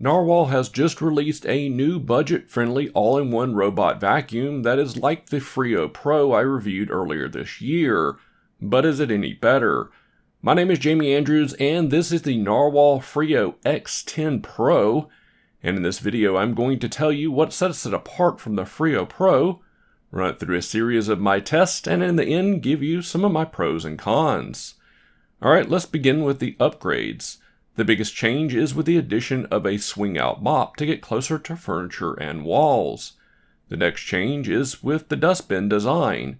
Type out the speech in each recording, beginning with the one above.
Narwal has just released a new budget-friendly all-in-one robot vacuum that is like the Freo Pro I reviewed earlier this year. But is it any better? My name is Jamie Andrews and this is the Narwal Freo X10 Pro. And in this video I'm going to tell you what sets it apart from the Freo Pro, run it through a series of my tests, and in the end give you some of my pros and cons. Alright, let's begin with the upgrades. The biggest change is with the addition of a swing-out mop to get closer to furniture and walls. The next change is with the dustbin design.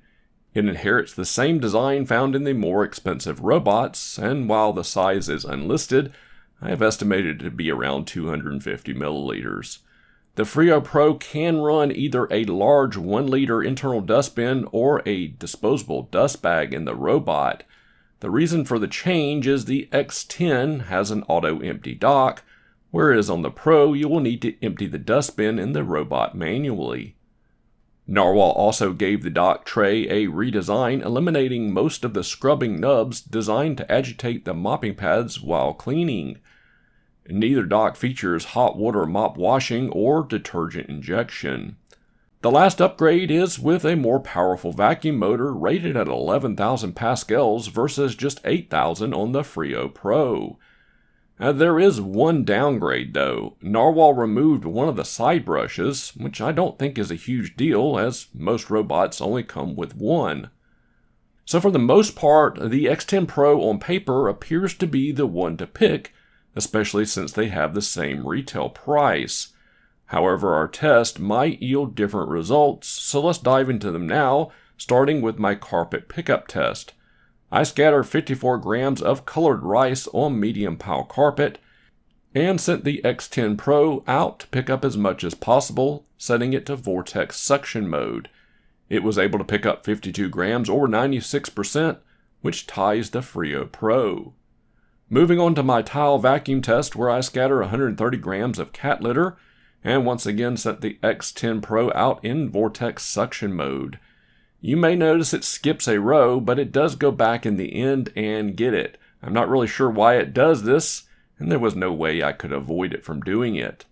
It inherits the same design found in the more expensive robots, and while the size is unlisted, I have estimated it to be around 250 milliliters. The Freo Pro can run either a large 1-liter internal dustbin or a disposable dust bag in the robot. The reason for the change is the X10 has an auto-empty dock, whereas on the Pro you will need to empty the dustbin in the robot manually. Narwal also gave the dock tray a redesign, eliminating most of the scrubbing nubs designed to agitate the mopping pads while cleaning. Neither dock features hot water mop washing or detergent injection. The last upgrade is with a more powerful vacuum motor rated at 11,000 pascals versus just 8,000 on the Freo Pro. There is one downgrade though. Narwal removed one of the side brushes, which I don't think is a huge deal as most robots only come with one. So for the most part, the X10 Pro on paper appears to be the one to pick, especially since they have the same retail price. However, our test might yield different results, so let's dive into them now, starting with my carpet pickup test. I scattered 54 grams of colored rice on medium pile carpet, and sent the X10 Pro out to pick up as much as possible, setting it to vortex suction mode. It was able to pick up 52 grams or 96%, which ties the Freo Pro. Moving on to my tile vacuum test where I scatter 130 grams of cat litter, and once again set the X10 Pro out in vortex suction mode. You may notice it skips a row, but it does go back in the end and get it. I'm not really sure why it does this, and there was no way I could avoid it from doing it.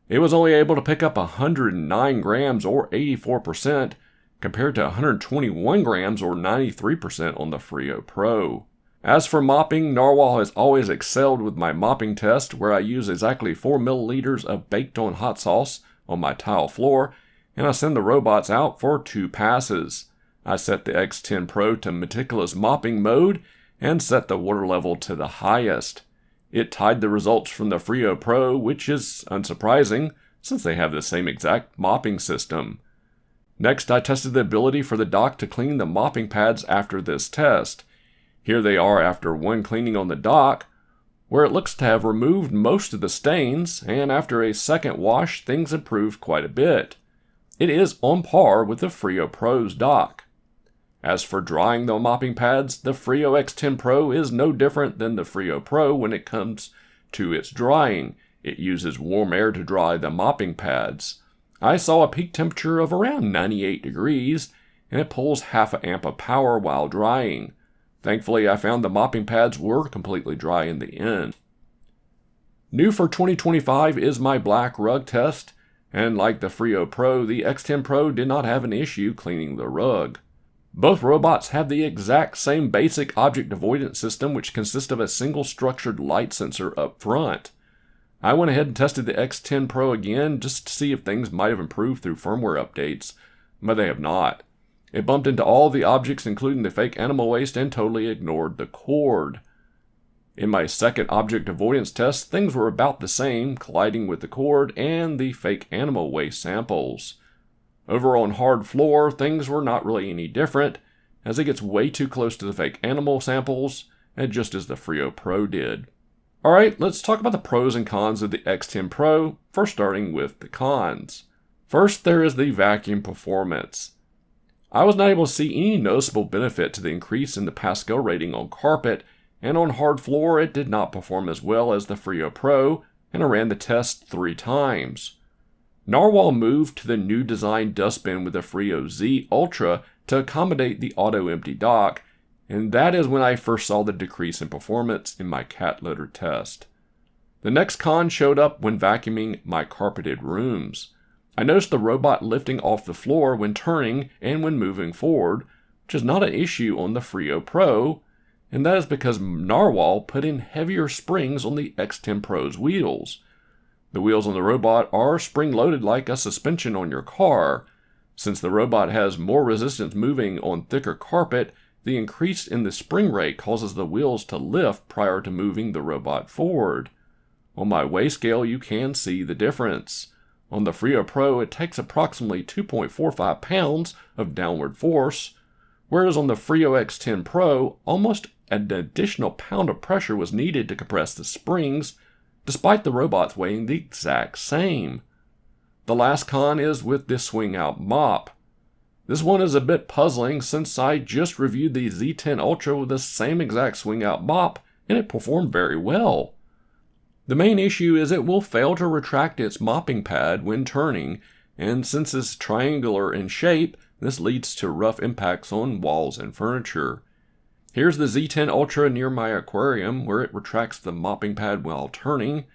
It was only able to pick up 109 grams or 84%, compared to 121 grams or 93% on the Freo Pro. As for mopping, Narwal has always excelled with my mopping test where I use exactly 4 milliliters of baked-on hot sauce on my tile floor, and I send the robots out for 2 passes. I set the X10 Pro to meticulous mopping mode and set the water level to the highest. It tied the results from the Freo Pro, which is unsurprising since they have the same exact mopping system. Next, I tested the ability for the dock to clean the mopping pads after this test. Here they are after one cleaning on the dock, where it looks to have removed most of the stains, and after a second wash, things improved quite a bit. It is on par with the Freo Pro's dock. As for drying the mopping pads, the Freo X10 Pro is no different than the Freo Pro when it comes to its drying. It uses warm air to dry the mopping pads. I saw a peak temperature of around 98 degrees, and it pulls half an amp of power while drying. Thankfully, I found the mopping pads were completely dry in the end. New for 2025 is my black rug test, and like the Freo Pro, the X10 Pro did not have an issue cleaning the rug. Both robots have the exact same basic object avoidance system, which consists of a single structured light sensor up front. I went ahead and tested the X10 Pro again just to see if things might have improved through firmware updates, but they have not. It bumped into all the objects including the fake animal waste and totally ignored the cord. In my second object avoidance test, things were about the same, colliding with the cord and the fake animal waste samples. Over on hard floor, things were not really any different, as it gets way too close to the fake animal samples, and just as the Freo Pro did. Alright, let's talk about the pros and cons of the X10 Pro, first starting with the cons. First, there is the vacuum performance. I was not able to see any noticeable benefit to the increase in the Pascal rating on carpet, and on hard floor it did not perform as well as the Freo Pro, and I ran the test 3 times. Narwal moved to the new design dustbin with the Freo Z Ultra to accommodate the auto-empty dock, and that is when I first saw the decrease in performance in my cat litter test. The next con showed up when vacuuming my carpeted rooms. I noticed the robot lifting off the floor when turning and when moving forward, which is not an issue on the Freo Pro, and that is because Narwal put in heavier springs on the X10 Pro's wheels. The wheels on the robot are spring-loaded like a suspension on your car. Since the robot has more resistance moving on thicker carpet, the increase in the spring rate causes the wheels to lift prior to moving the robot forward. On my weigh scale, you can see the difference. On the Freo Pro, it takes approximately 2.45 pounds of downward force, whereas on the Freo X10 Pro, almost an additional pound of pressure was needed to compress the springs, despite the robots weighing the exact same. The last con is with this swing-out mop. This one is a bit puzzling since I just reviewed the Z10 Ultra with the same exact swing-out mop, and it performed very well. The main issue is it will fail to retract its mopping pad when turning, and since it's triangular in shape, this leads to rough impacts on walls and furniture. Here's the Z10 Ultra near my aquarium where it retracts the mopping pad while turning.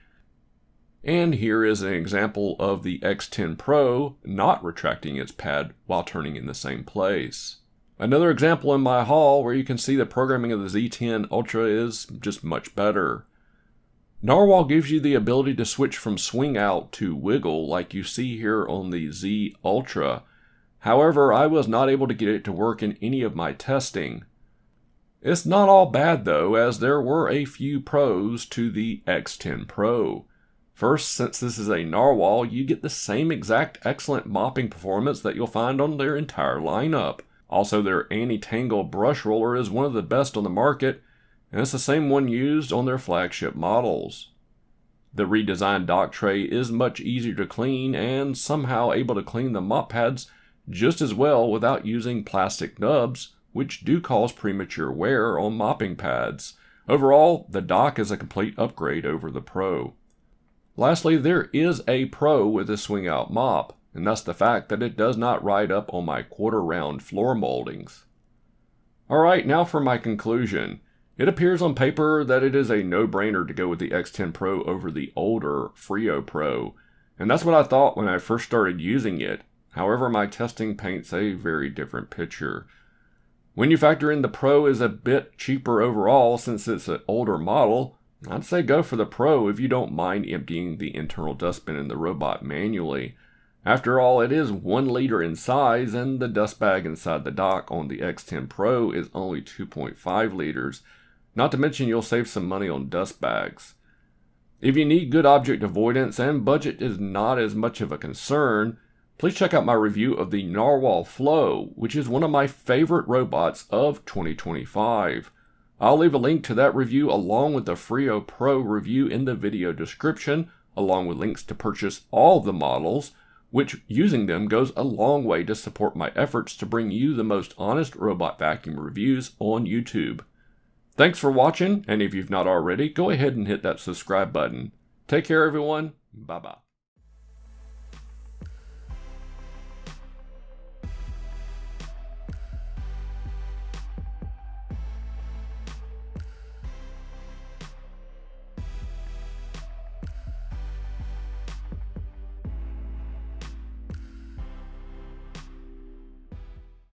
And here is an example of the X10 Pro not retracting its pad while turning in the same place. Another example in my haul where you can see the programming of the Z10 Ultra is just much better. Narwal gives you the ability to switch from swing out to wiggle like you see here on the Z Ultra. However, I was not able to get it to work in any of my testing. It's not all bad though, as there were a few pros to the X10 Pro. First, since this is a Narwal, you get the same exact excellent mopping performance that you'll find on their entire lineup. Also, their anti-tangle brush roller is one of the best on the market, and it's the same one used on their flagship models. The redesigned dock tray is much easier to clean and somehow able to clean the mop pads just as well without using plastic nubs, which do cause premature wear on mopping pads. Overall, the dock is a complete upgrade over the Pro. Lastly, there is a pro with a swing-out mop, and that's the fact that it does not ride up on my quarter-round floor moldings. Alright, now for my conclusion. It appears on paper that it is a no-brainer to go with the X10 Pro over the older Freo Pro, and that's what I thought when I first started using it. However, my testing paints a very different picture. When you factor in the Pro is a bit cheaper overall since it's an older model, I'd say go for the Pro if you don't mind emptying the internal dustbin in the robot manually. After all, it is 1 liter in size, and the dust bag inside the dock on the X10 Pro is only 2.5 liters, not to mention you'll save some money on dust bags. If you need good object avoidance and budget is not as much of a concern, please check out my review of the Narwal Flow, which is one of my favorite robots of 2025. I'll leave a link to that review along with the Freo Pro review in the video description, along with links to purchase all the models, which using them goes a long way to support my efforts to bring you the most honest robot vacuum reviews on YouTube. Thanks for watching, and if you've not already, go ahead and hit that subscribe button. Take care everyone, bye bye.